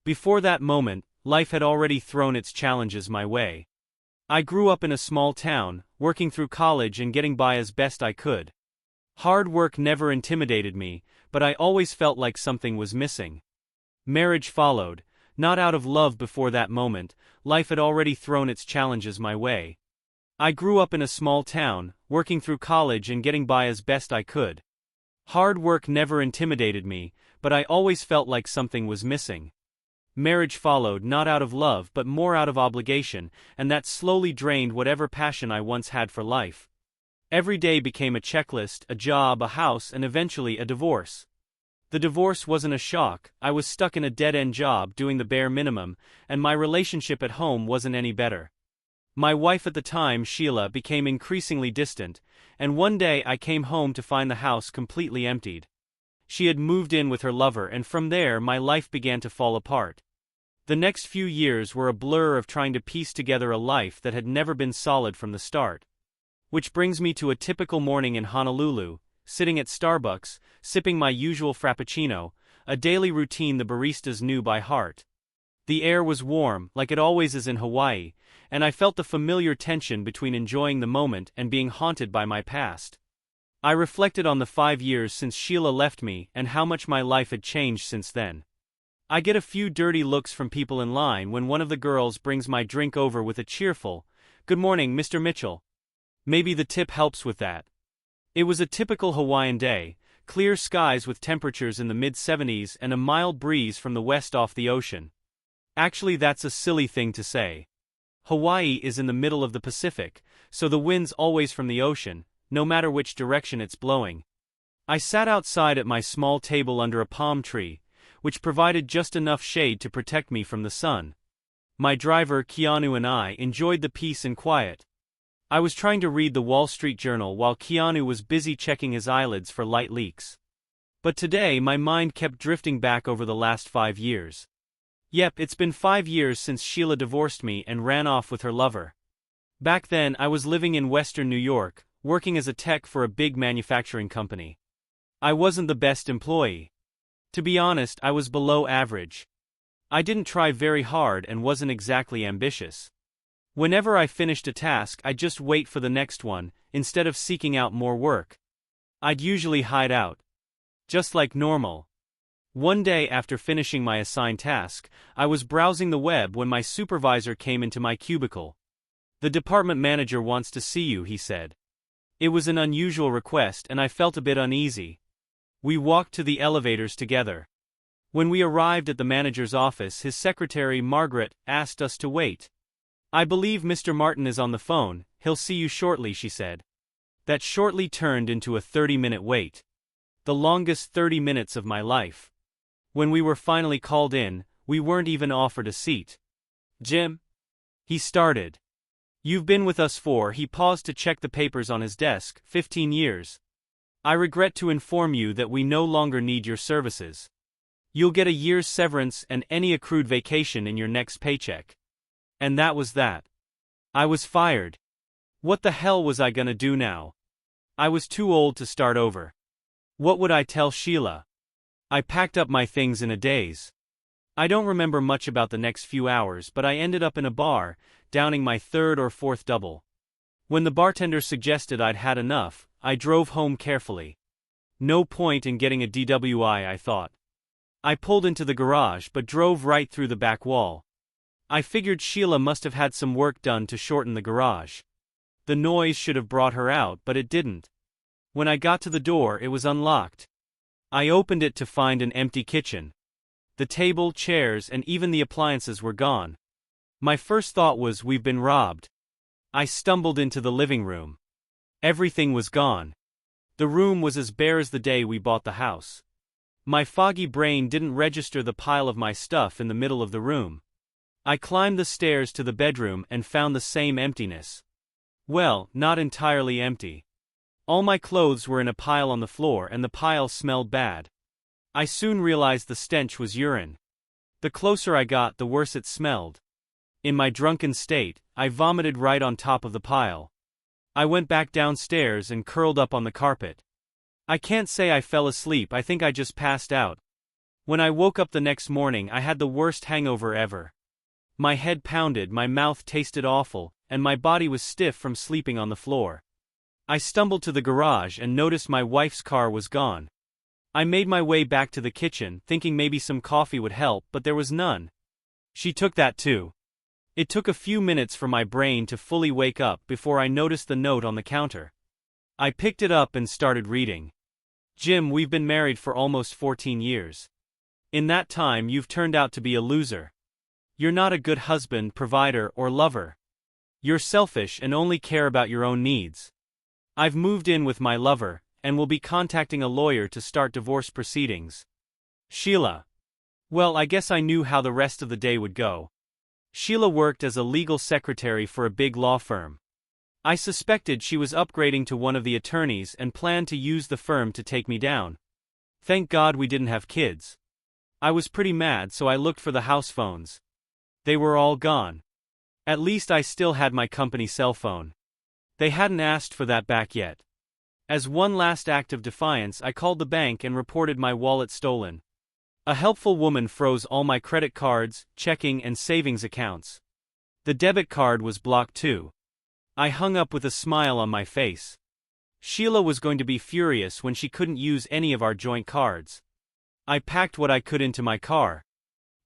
Before that moment, life had already thrown its challenges my way. I grew up in a small town, working through college and getting by as best I could. Hard work never intimidated me, but I always felt like something was missing. Marriage followed, not out of love. Before that moment, life had already thrown its challenges my way. I grew up in a small town, working through college and getting by as best I could. Hard work never intimidated me, but I always felt like something was missing. Marriage followed, not out of love but more out of obligation, and that slowly drained whatever passion I once had for life. Every day became a checklist, a job, a house, and eventually a divorce. The divorce wasn't a shock. I was stuck in a dead-end job doing the bare minimum, and my relationship at home wasn't any better. My wife at the time, Sheila, became increasingly distant, and one day I came home to find the house completely emptied. She had moved in with her lover, and from there my life began to fall apart. The next few years were a blur of trying to piece together a life that had never been solid from the start. Which brings me to a typical morning in Honolulu, sitting at Starbucks, sipping my usual frappuccino, a daily routine the baristas knew by heart. The air was warm, like it always is in Hawaii, and I felt the familiar tension between enjoying the moment and being haunted by my past. I reflected on the 5 years since Sheila left me and how much my life had changed since then. I get a few dirty looks from people in line when one of the girls brings my drink over with a cheerful, "Good morning, Mr. Mitchell." Maybe the tip helps with that. It was a typical Hawaiian day, clear skies with temperatures in the mid-70s and a mild breeze from the west off the ocean. Actually, that's a silly thing to say. Hawaii is in the middle of the Pacific, so the wind's always from the ocean, no matter which direction it's blowing. I sat outside at my small table under a palm tree, which provided just enough shade to protect me from the sun. My driver, Keanu, and I enjoyed the peace and quiet. I was trying to read the Wall Street Journal while Keanu was busy checking his eyelids for light leaks. But today my mind kept drifting back over the last 5 years. Yep, it's been 5 years since Sheila divorced me and ran off with her lover. Back then I was living in Western New York, working as a tech for a big manufacturing company. I wasn't the best employee. To be honest, I was below average. I didn't try very hard and wasn't exactly ambitious. Whenever I finished a task, I'd just wait for the next one, instead of seeking out more work. I'd usually hide out. Just like normal. One day after finishing my assigned task, I was browsing the web when my supervisor came into my cubicle. "The department manager wants to see you," he said. It was an unusual request and I felt a bit uneasy. We walked to the elevators together. When we arrived at the manager's office, his secretary, Margaret, asked us to wait. "I believe Mr. Martin is on the phone, he'll see you shortly," she said. That shortly turned into a 30-minute wait. The longest 30 minutes of my life. When we were finally called in, we weren't even offered a seat. "Jim?" he started. "You've been with us for," he paused to check the papers on his desk, "15 years. I regret to inform you that we no longer need your services. You'll get a year's severance and any accrued vacation in your next paycheck." And that was that. I was fired. What the hell was I gonna do now? I was too old to start over. What would I tell Sheila? I packed up my things in a daze. I don't remember much about the next few hours, but I ended up in a bar, downing my 3rd or 4th double. When the bartender suggested I'd had enough, I drove home carefully. No point in getting a DWI, I thought. I pulled into the garage but drove right through the back wall. I figured Sheila must have had some work done to shorten the garage. The noise should have brought her out, but it didn't. When I got to the door, it was unlocked. I opened it to find an empty kitchen. The table, chairs, and even the appliances were gone. My first thought was, we've been robbed. I stumbled into the living room. Everything was gone. The room was as bare as the day we bought the house. My foggy brain didn't register the pile of my stuff in the middle of the room. I climbed the stairs to the bedroom and found the same emptiness. Well, not entirely empty. All my clothes were in a pile on the floor and the pile smelled bad. I soon realized the stench was urine. The closer I got, the worse it smelled. In my drunken state, I vomited right on top of the pile. I went back downstairs and curled up on the carpet. I can't say I fell asleep, I think I just passed out. When I woke up the next morning, I had the worst hangover ever. My head pounded, my mouth tasted awful, and my body was stiff from sleeping on the floor. I stumbled to the garage and noticed my wife's car was gone. I made my way back to the kitchen, thinking maybe some coffee would help, but there was none. She took that too. It took a few minutes for my brain to fully wake up before I noticed the note on the counter. I picked it up and started reading. Jim, we've been married for almost 14 years. In that time, you've turned out to be a loser. You're not a good husband, provider, or lover. You're selfish and only care about your own needs. I've moved in with my lover, and will be contacting a lawyer to start divorce proceedings. Sheila. Well, I guess I knew how the rest of the day would go. Sheila worked as a legal secretary for a big law firm. I suspected she was upgrading to one of the attorneys and planned to use the firm to take me down. Thank God we didn't have kids. I was pretty mad, so I looked for the house phones. They were all gone. At least I still had my company cell phone. They hadn't asked for that back yet. As one last act of defiance, I called the bank and reported my wallet stolen. A helpful woman froze all my credit cards, checking, and savings accounts. The debit card was blocked too. I hung up with a smile on my face. Sheila was going to be furious when she couldn't use any of our joint cards. I packed what I could into my car.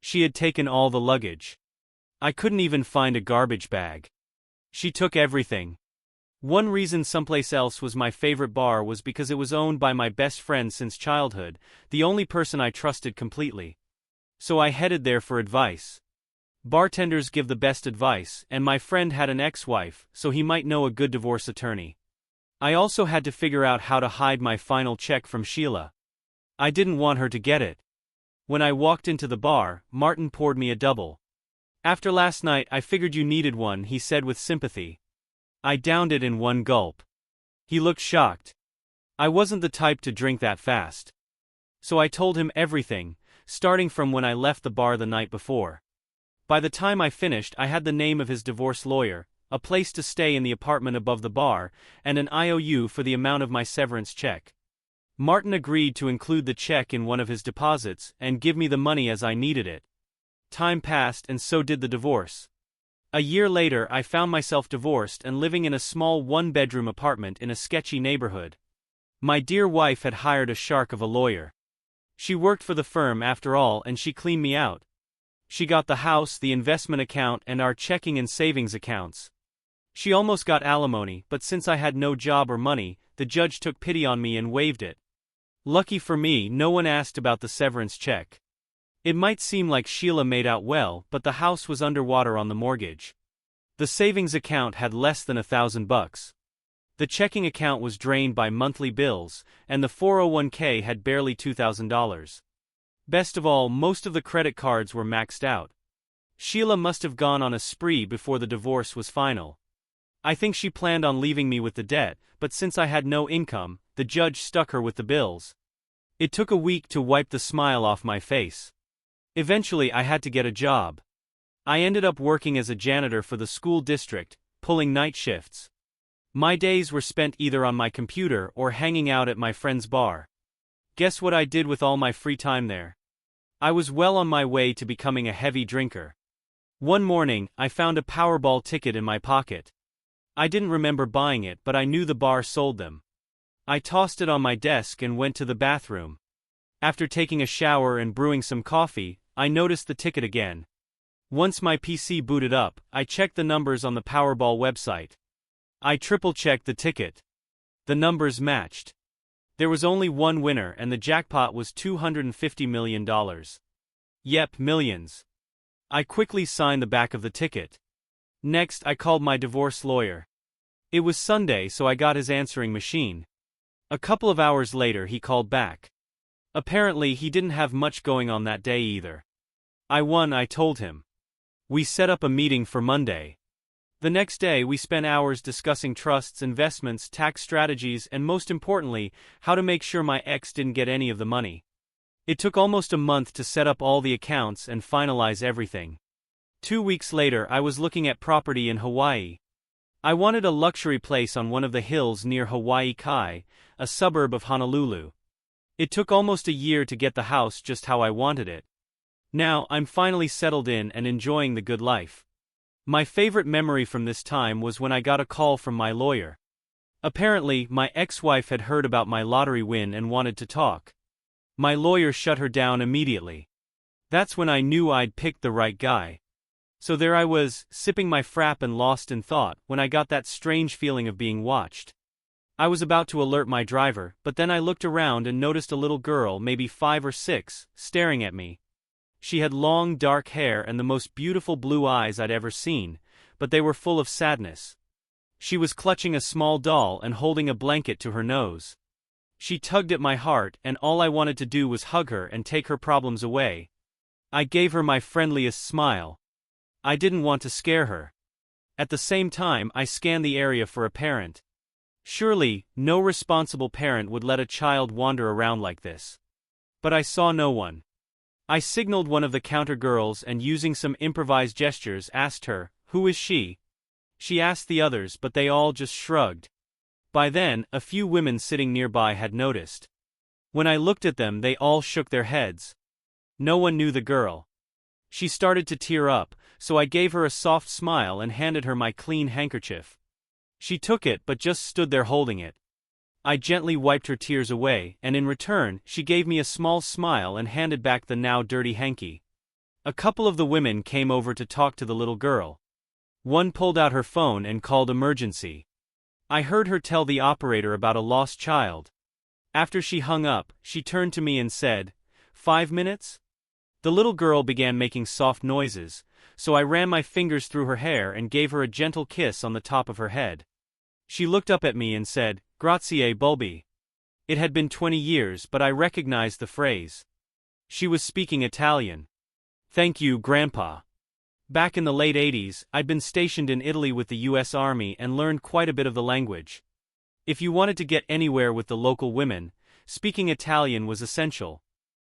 She had taken all the luggage. I couldn't even find a garbage bag. She took everything. One reason someplace else was my favorite bar was because it was owned by my best friend since childhood, the only person I trusted completely. So I headed there for advice. Bartenders give the best advice, and my friend had an ex-wife, so he might know a good divorce attorney. I also had to figure out how to hide my final check from Sheila. I didn't want her to get it. When I walked into the bar, Martin poured me a double. After last night, I figured you needed one, he said with sympathy. I downed it in one gulp. He looked shocked. I wasn't the type to drink that fast. So I told him everything, starting from when I left the bar the night before. By the time I finished, I had the name of his divorce lawyer, a place to stay in the apartment above the bar, and an IOU for the amount of my severance check. Martin agreed to include the check in one of his deposits and give me the money as I needed it. Time passed, and so did the divorce. A year later, I found myself divorced and living in a small one-bedroom apartment in a sketchy neighborhood. My dear wife had hired a shark of a lawyer. She worked for the firm after all, and she cleaned me out. She got the house, the investment account, and our checking and savings accounts. She almost got alimony, but since I had no job or money, the judge took pity on me and waived it. Lucky for me, no one asked about the severance check. It might seem like Sheila made out well, but the house was underwater on the mortgage. The savings account had less than $1,000. The checking account was drained by monthly bills, and the 401k had barely $2,000. Best of all, most of the credit cards were maxed out. Sheila must have gone on a spree before the divorce was final. I think she planned on leaving me with the debt, but since I had no income, the judge stuck her with the bills. It took a week to wipe the smile off my face. Eventually, I had to get a job. I ended up working as a janitor for the school district, pulling night shifts. My days were spent either on my computer or hanging out at my friend's bar. Guess what I did with all my free time there? I was well on my way to becoming a heavy drinker. One morning, I found a Powerball ticket in my pocket. I didn't remember buying it, but I knew the bar sold them. I tossed it on my desk and went to the bathroom. After taking a shower and brewing some coffee, I noticed the ticket again. Once my PC booted up, I checked the numbers on the Powerball website. I triple-checked the ticket. The numbers matched. There was only one winner, and the jackpot was $250 million. Yep, millions. I quickly signed the back of the ticket. Next, I called my divorce lawyer. It was Sunday, so I got his answering machine. A couple of hours later, he called back. Apparently, he didn't have much going on that day either. I won, I told him. We set up a meeting for Monday. The next day, we spent hours discussing trusts, investments, tax strategies, and most importantly, how to make sure my ex didn't get any of the money. It took almost a month to set up all the accounts and finalize everything. 2 weeks later, I was looking at property in Hawaii. I wanted a luxury place on one of the hills near Hawaii Kai, a suburb of Honolulu. It took almost a year to get the house just how I wanted it. Now, I'm finally settled in and enjoying the good life. My favorite memory from this time was when I got a call from my lawyer. Apparently, my ex-wife had heard about my lottery win and wanted to talk. My lawyer shut her down immediately. That's when I knew I'd picked the right guy. So there I was, sipping my frap and lost in thought, when I got that strange feeling of being watched. I was about to alert my driver, but then I looked around and noticed a little girl, maybe 5 or 6, staring at me. She had long dark hair and the most beautiful blue eyes I'd ever seen, but they were full of sadness. She was clutching a small doll and holding a blanket to her nose. She tugged at my heart, and all I wanted to do was hug her and take her problems away. I gave her my friendliest smile. I didn't want to scare her. At the same time, I scanned the area for a parent. Surely, no responsible parent would let a child wander around like this. But I saw no one. I signaled one of the counter girls and, using some improvised gestures, asked her, "Who is she?" She asked the others, but they all just shrugged. By then, a few women sitting nearby had noticed. When I looked at them, they all shook their heads. No one knew the girl. She started to tear up, so I gave her a soft smile and handed her my clean handkerchief. She took it but just stood there holding it. I gently wiped her tears away, and in return, she gave me a small smile and handed back the now dirty hanky. A couple of the women came over to talk to the little girl. One pulled out her phone and called emergency. I heard her tell the operator about a lost child. After she hung up, she turned to me and said, "5 minutes?" The little girl began making soft noises, so I ran my fingers through her hair and gave her a gentle kiss on the top of her head. She looked up at me and said, "Grazie Bulbi." It had been 20 years, but I recognized the phrase. She was speaking Italian. "Thank you, Grandpa." Back in the late 80s, I'd been stationed in Italy with the US Army and learned quite a bit of the language. If you wanted to get anywhere with the local women, speaking Italian was essential.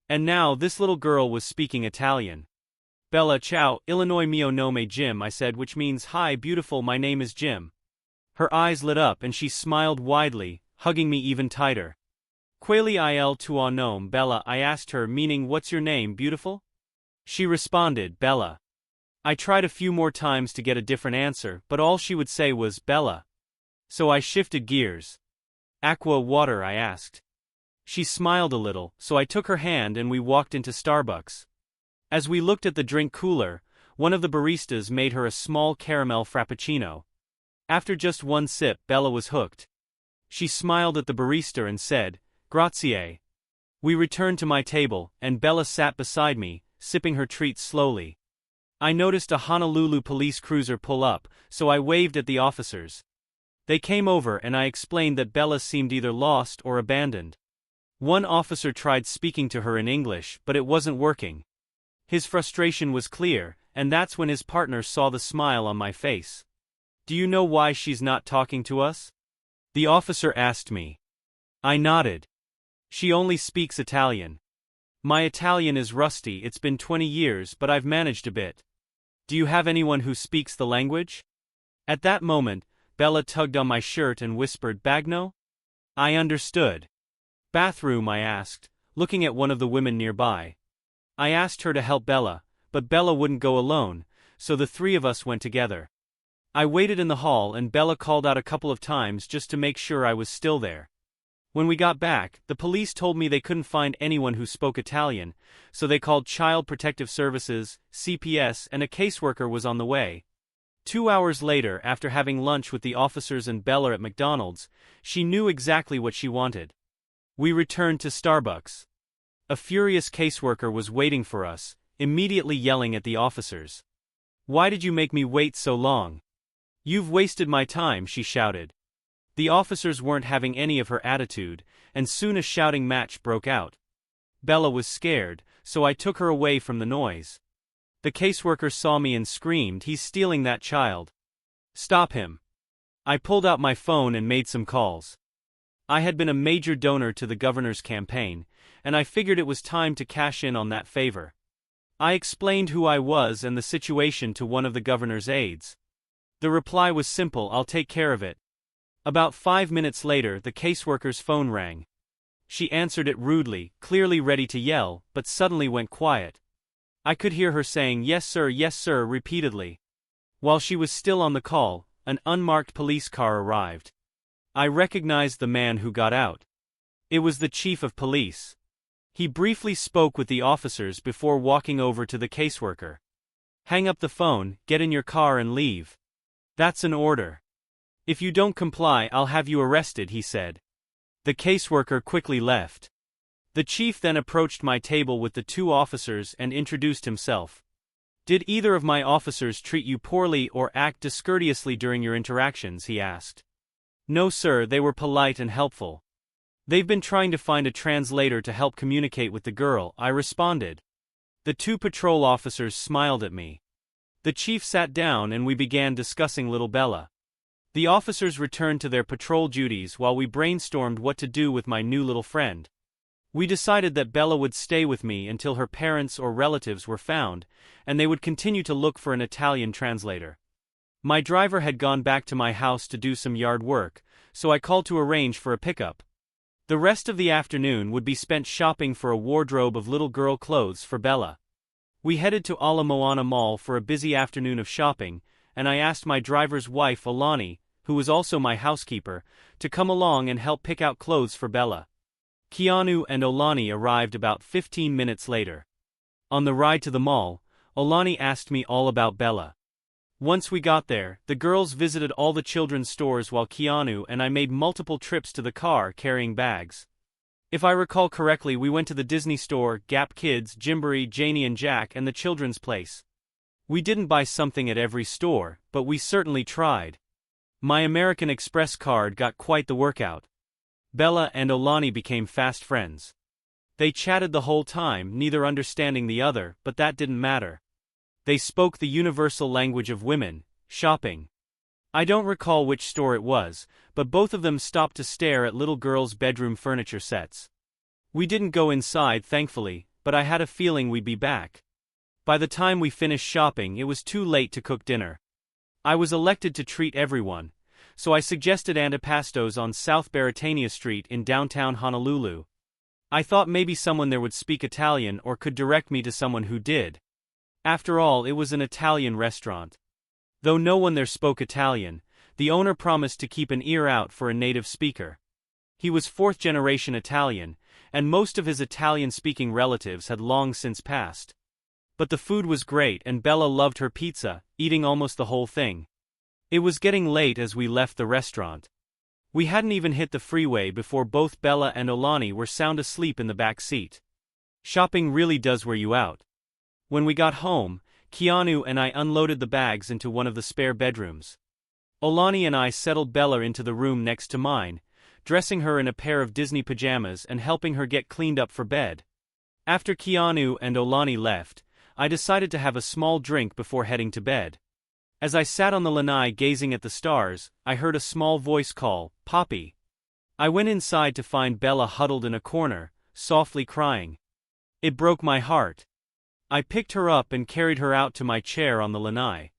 And now this little girl was speaking Italian. "Bella ciao, Illinois mio nome Jim," I said, which means, "Hi beautiful, my name is Jim." Her eyes lit up and she smiled widely, hugging me even tighter. "Quali il tuo nome, Bella?" I asked her, meaning, "What's your name, beautiful?" She responded, "Bella." I tried a few more times to get a different answer, but all she would say was, "Bella." So I shifted gears. "Aqua, water?" I asked. She smiled a little, so I took her hand and we walked into Starbucks. As we looked at the drink cooler, one of the baristas made her a small caramel frappuccino. After just one sip, Bella was hooked. She smiled at the barista and said, "Grazie." We returned to my table, and Bella sat beside me, sipping her treat slowly. I noticed a Honolulu police cruiser pull up, so I waved at the officers. They came over and I explained that Bella seemed either lost or abandoned. One officer tried speaking to her in English, but it wasn't working. His frustration was clear, and that's when his partner saw the smile on my face. "Do you know why she's not talking to us?" the officer asked me. I nodded. "She only speaks Italian." "My Italian is rusty, it's been 20 years, but I've managed a bit." "Do you have anyone who speaks the language?" At that moment, Bella tugged on my shirt and whispered, "Bagno?" I understood. "Bathroom?" I asked, looking at one of the women nearby. I asked her to help Bella, but Bella wouldn't go alone, so the three of us went together. I waited in the hall and Bella called out a couple of times just to make sure I was still there. When we got back, the police told me they couldn't find anyone who spoke Italian, so they called Child Protective Services, CPS, and a caseworker was on the way. 2 hours later, after having lunch with the officers and Bella at McDonald's, she knew exactly what she wanted. We returned to Starbucks. A furious caseworker was waiting for us, immediately yelling at the officers. "Why did you make me wait so long? You've wasted my time," she shouted. The officers weren't having any of her attitude, and soon a shouting match broke out. Bella was scared, so I took her away from the noise. The caseworker saw me and screamed, "He's stealing that child. Stop him." I pulled out my phone and made some calls. I had been a major donor to the governor's campaign, and I figured it was time to cash in on that favor. I explained who I was and the situation to one of the governor's aides. The reply was simple, "I'll take care of it." About 5 minutes later, the caseworker's phone rang. She answered it rudely, clearly ready to yell, but suddenly went quiet. I could hear her saying yes sir, repeatedly. While she was still on the call, an unmarked police car arrived. I recognized the man who got out. It was the chief of police. He briefly spoke with the officers before walking over to the caseworker. Hang up the phone, get in your car and leave. That's an order. If you don't comply, I'll have you arrested, he said. The caseworker quickly left. The chief then approached my table with the two officers and introduced himself. Did either of my officers treat you poorly or act discourteously during your interactions, he asked. No sir, they were polite and helpful. They've been trying to find a translator to help communicate with the girl, I responded. The two patrol officers smiled at me. The chief sat down and we began discussing little Bella. The officers returned to their patrol duties while we brainstormed what to do with my new little friend. We decided that Bella would stay with me until her parents or relatives were found, and they would continue to look for an Italian translator. My driver had gone back to my house to do some yard work, so I called to arrange for a pickup. The rest of the afternoon would be spent shopping for a wardrobe of little girl clothes for Bella. We headed to Ala Moana Mall for a busy afternoon of shopping, and I asked my driver's wife Alani, who was also my housekeeper, to come along and help pick out clothes for Bella. Keanu and Olani arrived about 15 minutes later. On the ride to the mall, Olani asked me all about Bella. Once we got there, the girls visited all the children's stores while Keanu and I made multiple trips to the car carrying bags. If I recall correctly, we went to the Disney store, Gap Kids, Gymboree, Janie and Jack, and the Children's Place. We didn't buy something at every store, but we certainly tried. My American Express card got quite the workout. Bella and Olani became fast friends. They chatted the whole time, neither understanding the other, but that didn't matter. They spoke the universal language of women, shopping. I don't recall which store it was, but both of them stopped to stare at little girls' bedroom furniture sets. We didn't go inside, thankfully, but I had a feeling we'd be back. By the time we finished shopping, it was too late to cook dinner. I was elected to treat everyone, so I suggested antipastos on South Baratania Street in downtown Honolulu. I thought maybe someone there would speak Italian or could direct me to someone who did. After all, it was an Italian restaurant. Though no one there spoke Italian, the owner promised to keep an ear out for a native speaker. He was fourth-generation Italian, and most of his Italian-speaking relatives had long since passed. But the food was great and Bella loved her pizza, eating almost the whole thing. It was getting late as we left the restaurant. We hadn't even hit the freeway before both Bella and Olani were sound asleep in the back seat. Shopping really does wear you out. When we got home, Keanu and I unloaded the bags into one of the spare bedrooms. Olani and I settled Bella into the room next to mine, dressing her in a pair of Disney pajamas and helping her get cleaned up for bed. After Keanu and Olani left, I decided to have a small drink before heading to bed. As I sat on the lanai gazing at the stars, I heard a small voice call, "Poppy." I went inside to find Bella huddled in a corner, softly crying. It broke my heart. I picked her up and carried her out to my chair on the lanai.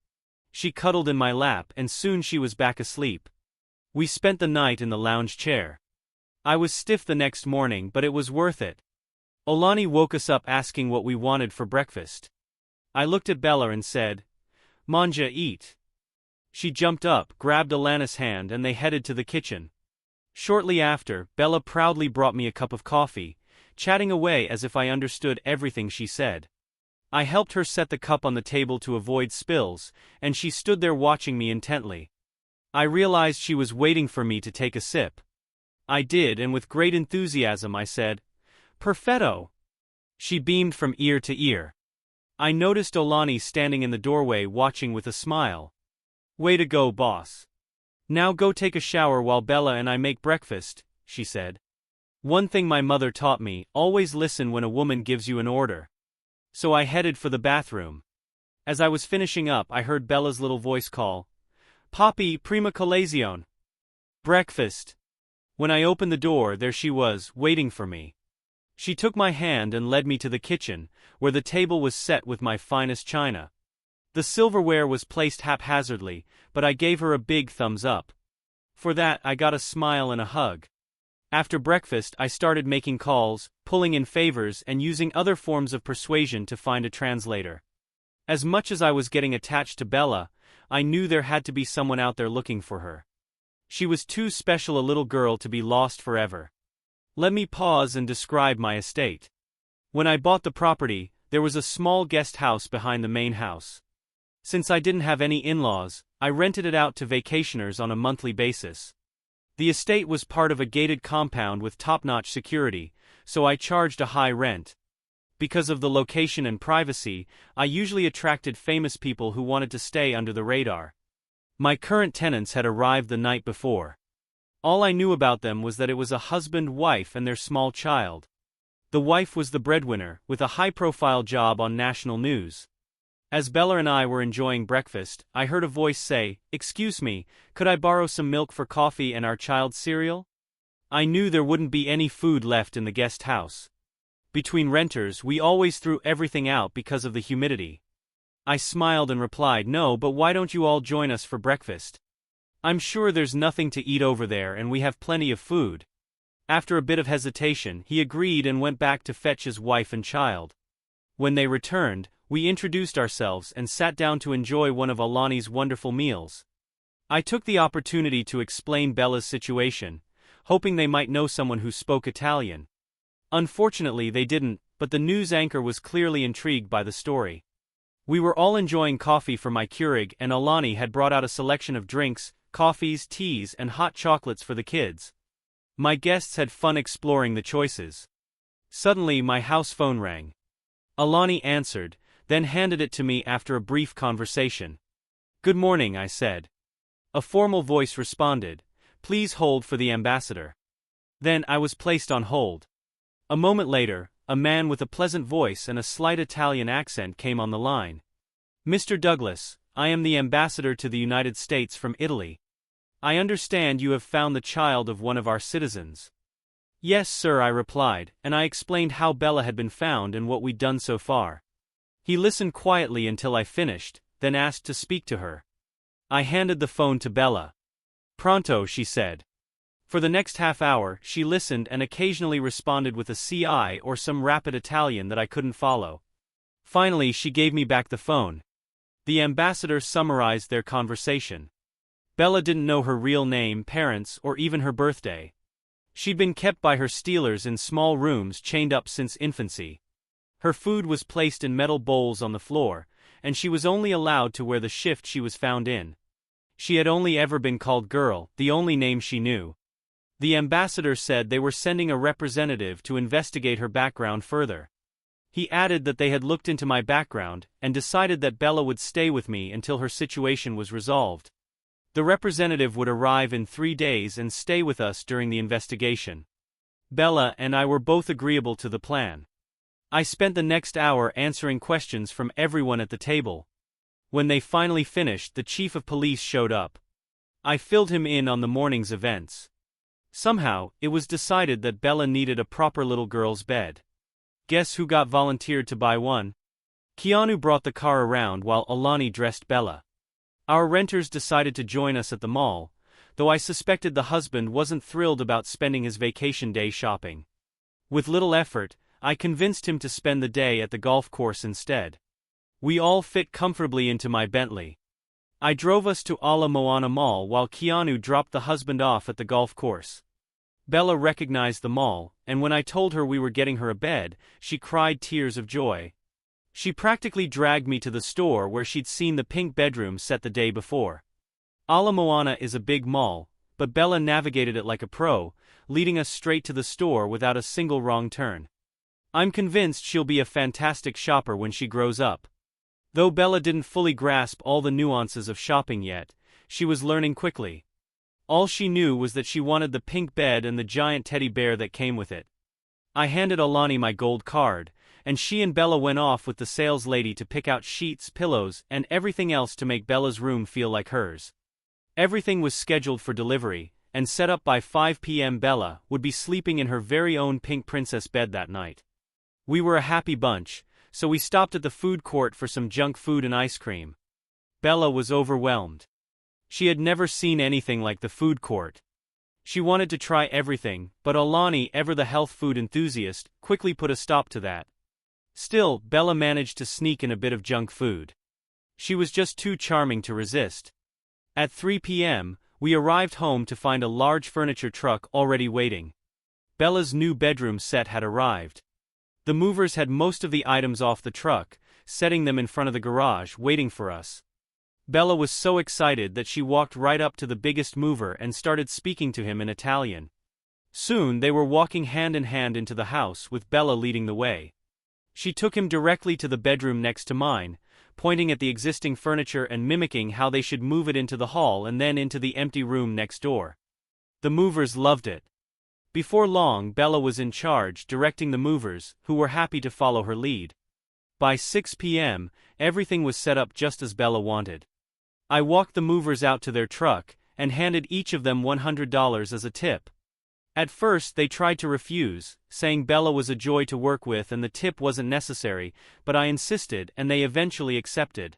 She cuddled in my lap and soon she was back asleep. We spent the night in the lounge chair. I was stiff the next morning, but it was worth it. Olani woke us up asking what we wanted for breakfast. I looked at Bella and said, "Manja, eat." She jumped up, grabbed Alana's hand and they headed to the kitchen. Shortly after, Bella proudly brought me a cup of coffee, chatting away as if I understood everything she said. I helped her set the cup on the table to avoid spills, and she stood there watching me intently. I realized she was waiting for me to take a sip. I did, and with great enthusiasm I said, "Perfetto." She beamed from ear to ear. I noticed Olani standing in the doorway watching with a smile. "Way to go, boss. Now go take a shower while Bella and I make breakfast," she said. One thing my mother taught me, always listen when a woman gives you an order. So I headed for the bathroom. As I was finishing up, I heard Bella's little voice call, "Poppy, prima colazione." Breakfast. When I opened the door, there she was, waiting for me. She took my hand and led me to the kitchen, where the table was set with my finest china. The silverware was placed haphazardly, but I gave her a big thumbs up. For that, I got a smile and a hug. After breakfast, I started making calls, pulling in favors, and using other forms of persuasion to find a translator. As much as I was getting attached to Bella, I knew there had to be someone out there looking for her. She was too special a little girl to be lost forever. Let me pause and describe my estate. When I bought the property, there was a small guest house behind the main house. Since I didn't have any in-laws, I rented it out to vacationers on a monthly basis. The estate was part of a gated compound with top-notch security, so I charged a high rent. Because of the location and privacy, I usually attracted famous people who wanted to stay under the radar. My current tenants had arrived the night before. All I knew about them was that it was a husband, wife, and their small child. The wife was the breadwinner, with a high-profile job on national news. As Bella and I were enjoying breakfast, I heard a voice say, "Excuse me, could I borrow some milk for coffee and our child's cereal?" I knew there wouldn't be any food left in the guest house. Between renters, we always threw everything out because of the humidity. I smiled and replied, "No, but why don't you all join us for breakfast? I'm sure there's nothing to eat over there and we have plenty of food." After a bit of hesitation, he agreed and went back to fetch his wife and child. When they returned, we introduced ourselves and sat down to enjoy one of Alani's wonderful meals. I took the opportunity to explain Bella's situation, hoping they might know someone who spoke Italian. Unfortunately, they didn't, but the news anchor was clearly intrigued by the story. We were all enjoying coffee from my Keurig, and Alani had brought out a selection of drinks, coffees, teas, and hot chocolates for the kids. My guests had fun exploring the choices. Suddenly, my house phone rang. Alani answered, then handed it to me after a brief conversation. "Good morning," I said. A formal voice responded, "Please hold for the ambassador." Then I was placed on hold. A moment later, a man with a pleasant voice and a slight Italian accent came on the line. "Mr. Douglas, I am the ambassador to the United States from Italy. I understand you have found the child of one of our citizens." "Yes, sir," I replied, and I explained how Bella had been found and what we'd done so far. He listened quietly until I finished, then asked to speak to her. I handed the phone to Bella. "Pronto," she said. For the next half hour, she listened and occasionally responded with a CI or some rapid Italian that I couldn't follow. Finally, she gave me back the phone. The ambassador summarized their conversation. Bella didn't know her real name, parents, or even her birthday. She'd been kept by her stealers in small rooms chained up since infancy. Her food was placed in metal bowls on the floor, and she was only allowed to wear the shift she was found in. She had only ever been called Girl, the only name she knew. The ambassador said they were sending a representative to investigate her background further. He added that they had looked into my background and decided that Bella would stay with me until her situation was resolved. The representative would arrive in 3 days and stay with us during the investigation. Bella and I were both agreeable to the plan. I spent the next hour answering questions from everyone at the table. When they finally finished, the chief of police showed up. I filled him in on the morning's events. Somehow, it was decided that Bella needed a proper little girl's bed. Guess who got volunteered to buy one? Keanu brought the car around while Alani dressed Bella. Our renters decided to join us at the mall, though I suspected the husband wasn't thrilled about spending his vacation day shopping. With little effort, I convinced him to spend the day at the golf course instead. We all fit comfortably into my Bentley. I drove us to Ala Moana Mall while Keanu dropped the husband off at the golf course. Bella recognized the mall, and when I told her we were getting her a bed, she cried tears of joy. She practically dragged me to the store where she'd seen the pink bedroom set the day before. Ala Moana is a big mall, but Bella navigated it like a pro, leading us straight to the store without a single wrong turn. I'm convinced she'll be a fantastic shopper when she grows up. Though Bella didn't fully grasp all the nuances of shopping yet, she was learning quickly. All she knew was that she wanted the pink bed and the giant teddy bear that came with it. I handed Alani my gold card, and she and Bella went off with the sales lady to pick out sheets, pillows, and everything else to make Bella's room feel like hers. Everything was scheduled for delivery, and set up by 5 p.m. Bella would be sleeping in her very own pink princess bed that night. We were a happy bunch, so we stopped at the food court for some junk food and ice cream. Bella was overwhelmed. She had never seen anything like the food court. She wanted to try everything, but Alani, ever the health food enthusiast, quickly put a stop to that. Still, Bella managed to sneak in a bit of junk food. She was just too charming to resist. At 3 p.m., we arrived home to find a large furniture truck already waiting. Bella's new bedroom set had arrived. The movers had most of the items off the truck, setting them in front of the garage, waiting for us. Bella was so excited that she walked right up to the biggest mover and started speaking to him in Italian. Soon they were walking hand in hand into the house, with Bella leading the way. She took him directly to the bedroom next to mine, pointing at the existing furniture and mimicking how they should move it into the hall and then into the empty room next door. The movers loved it. Before long, Bella was in charge, directing the movers, who were happy to follow her lead. By 6 p.m., everything was set up just as Bella wanted. I walked the movers out to their truck, and handed each of them $100 as a tip. At first they tried to refuse, saying Bella was a joy to work with and the tip wasn't necessary, but I insisted and they eventually accepted.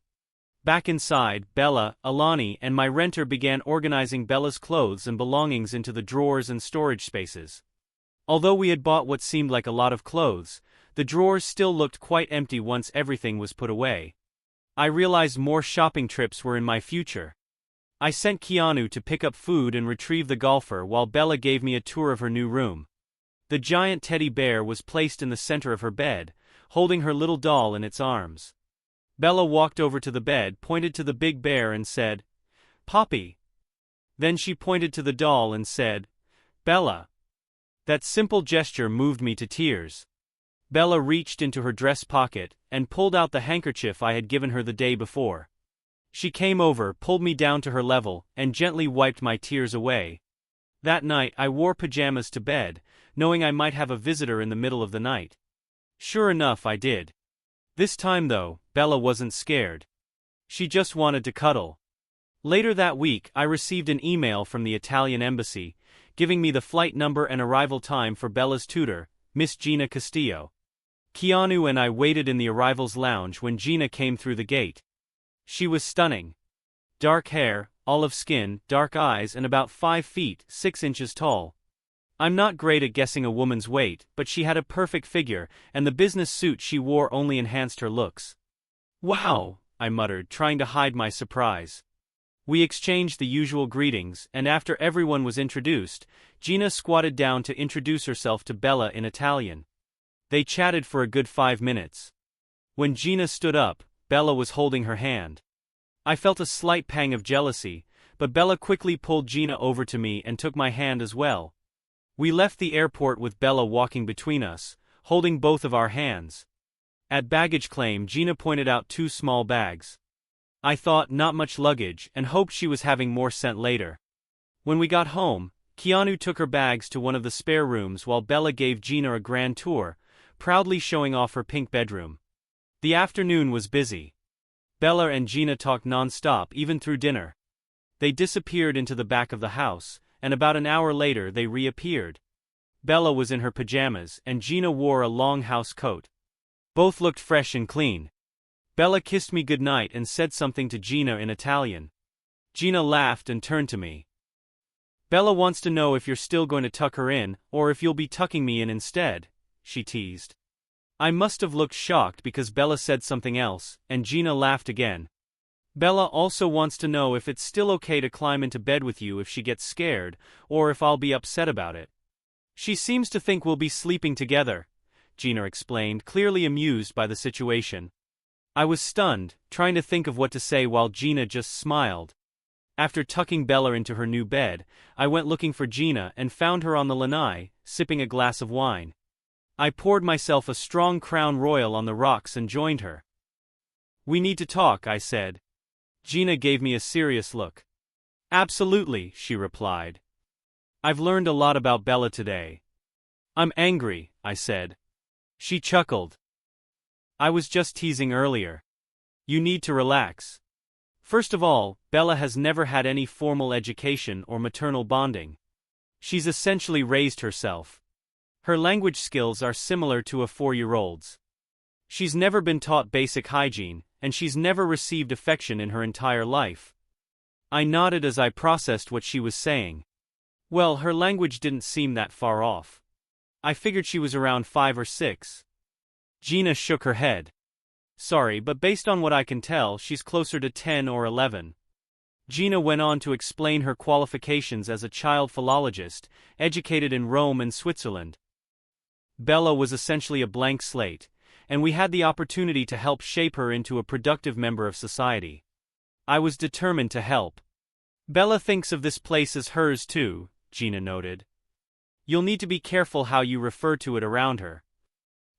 Back inside, Bella, Alani, and my renter began organizing Bella's clothes and belongings into the drawers and storage spaces. Although we had bought what seemed like a lot of clothes, the drawers still looked quite empty once everything was put away. I realized more shopping trips were in my future. I sent Keanu to pick up food and retrieve the golfer while Bella gave me a tour of her new room. The giant teddy bear was placed in the center of her bed, holding her little doll in its arms. Bella walked over to the bed, pointed to the big bear and said, "Poppy." Then she pointed to the doll and said, "Bella." That simple gesture moved me to tears. Bella reached into her dress pocket and pulled out the handkerchief I had given her the day before. She came over, pulled me down to her level, and gently wiped my tears away. That night I wore pajamas to bed, knowing I might have a visitor in the middle of the night. Sure enough, I did. This time though, Bella wasn't scared. She just wanted to cuddle. Later that week I received an email from the Italian embassy, giving me the flight number and arrival time for Bella's tutor, Miss Gina Castillo. Keanu and I waited in the arrivals lounge when Gina came through the gate. She was stunning. Dark hair, olive skin, dark eyes, and about 5 feet, 6 inches tall. I'm not great at guessing a woman's weight, but she had a perfect figure, and the business suit she wore only enhanced her looks. "Wow," I muttered, trying to hide my surprise. We exchanged the usual greetings, and after everyone was introduced, Gina squatted down to introduce herself to Bella in Italian. They chatted for a good 5 minutes. When Gina stood up, Bella was holding her hand. I felt a slight pang of jealousy, but Bella quickly pulled Gina over to me and took my hand as well. We left the airport with Bella walking between us, holding both of our hands. At baggage claim, Gina pointed out 2 small bags. I thought not much luggage and hoped she was having more sent later. When we got home, Keanu took her bags to one of the spare rooms while Bella gave Gina a grand tour, proudly showing off her pink bedroom. The afternoon was busy. Bella and Gina talked non-stop even through dinner. They disappeared into the back of the house, and about an hour later they reappeared. Bella was in her pajamas and Gina wore a long house coat. Both looked fresh and clean. Bella kissed me goodnight and said something to Gina in Italian. Gina laughed and turned to me. "Bella wants to know if you're still going to tuck her in, or if you'll be tucking me in instead," she teased. I must have looked shocked because Bella said something else, and Gina laughed again. "Bella also wants to know if it's still okay to climb into bed with you if she gets scared, or if I'll be upset about it. She seems to think we'll be sleeping together," Gina explained, clearly amused by the situation. I was stunned, trying to think of what to say while Gina just smiled. After tucking Bella into her new bed, I went looking for Gina and found her on the lanai, sipping a glass of wine. I poured myself a strong Crown Royal on the rocks and joined her. "We need to talk," I said. Gina gave me a serious look. "Absolutely," she replied. "I've learned a lot about Bella today." "I'm angry," I said. She chuckled. "I was just teasing earlier. You need to relax. First of all, Bella has never had any formal education or maternal bonding. She's essentially raised herself. Her language skills are similar to a 4-year-old's. She's never been taught basic hygiene, and she's never received affection in her entire life." I nodded as I processed what she was saying. Well, her language didn't seem that far off. I figured she was around 5 or 6. Gina shook her head. Sorry, but based on what I can tell, she's closer to 10 or 11. Gina went on to explain her qualifications as a child philologist, educated in Rome and Switzerland. Bella was essentially a blank slate, and we had the opportunity to help shape her into a productive member of society. I was determined to help. Bella thinks of this place as hers too, Gina noted. You'll need to be careful how you refer to it around her.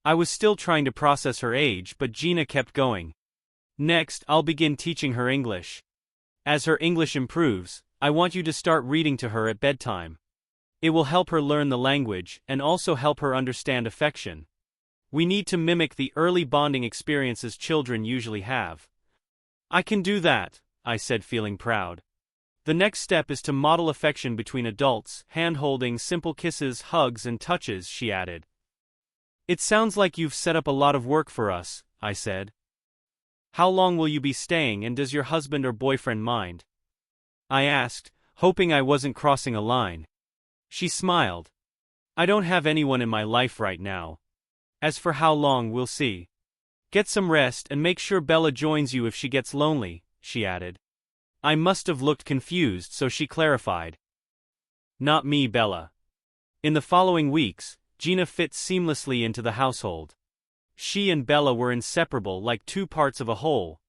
I was still trying to process her age, but Gina kept going. Next, I'll begin teaching her English. As her English improves, I want you to start reading to her at bedtime. It will help her learn the language and also help her understand affection. We need to mimic the early bonding experiences children usually have. I can do that, I said, feeling proud. The next step is to model affection between adults, hand-holding, simple kisses, hugs, and touches, she added. It sounds like you've set up a lot of work for us, I said. How long will you be staying, and does your husband or boyfriend mind? I asked, hoping I wasn't crossing a line. She smiled. I don't have anyone in my life right now. As for how long, we'll see. Get some rest and make sure Bella joins you if she gets lonely, she added. I must have looked confused, so she clarified. Not me, Bella. In the following weeks, Gina fit seamlessly into the household. She and Bella were inseparable, like two parts of a whole.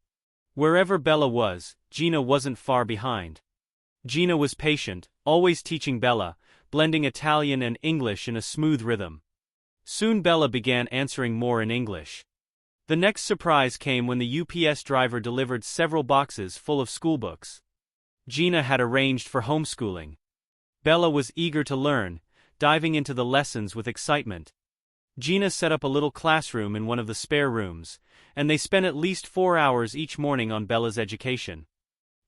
Wherever Bella was, Gina wasn't far behind. Gina was patient, always teaching Bella, blending Italian and English in a smooth rhythm. Soon Bella began answering more in English. The next surprise came when the UPS driver delivered several boxes full of schoolbooks. Gina had arranged for homeschooling. Bella was eager to learn, diving into the lessons with excitement. Gina set up a little classroom in one of the spare rooms, and they spent at least 4 hours each morning on Bella's education.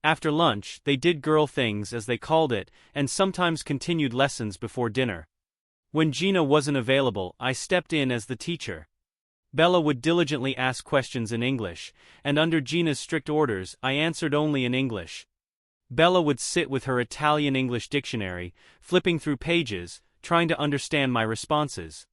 After lunch, they did girl things, as they called it, and sometimes continued lessons before dinner. When Gina wasn't available, I stepped in as the teacher. Bella would diligently ask questions in English, and under Gina's strict orders, I answered only in English. Bella would sit with her Italian-English dictionary, flipping through pages, trying to understand my responses.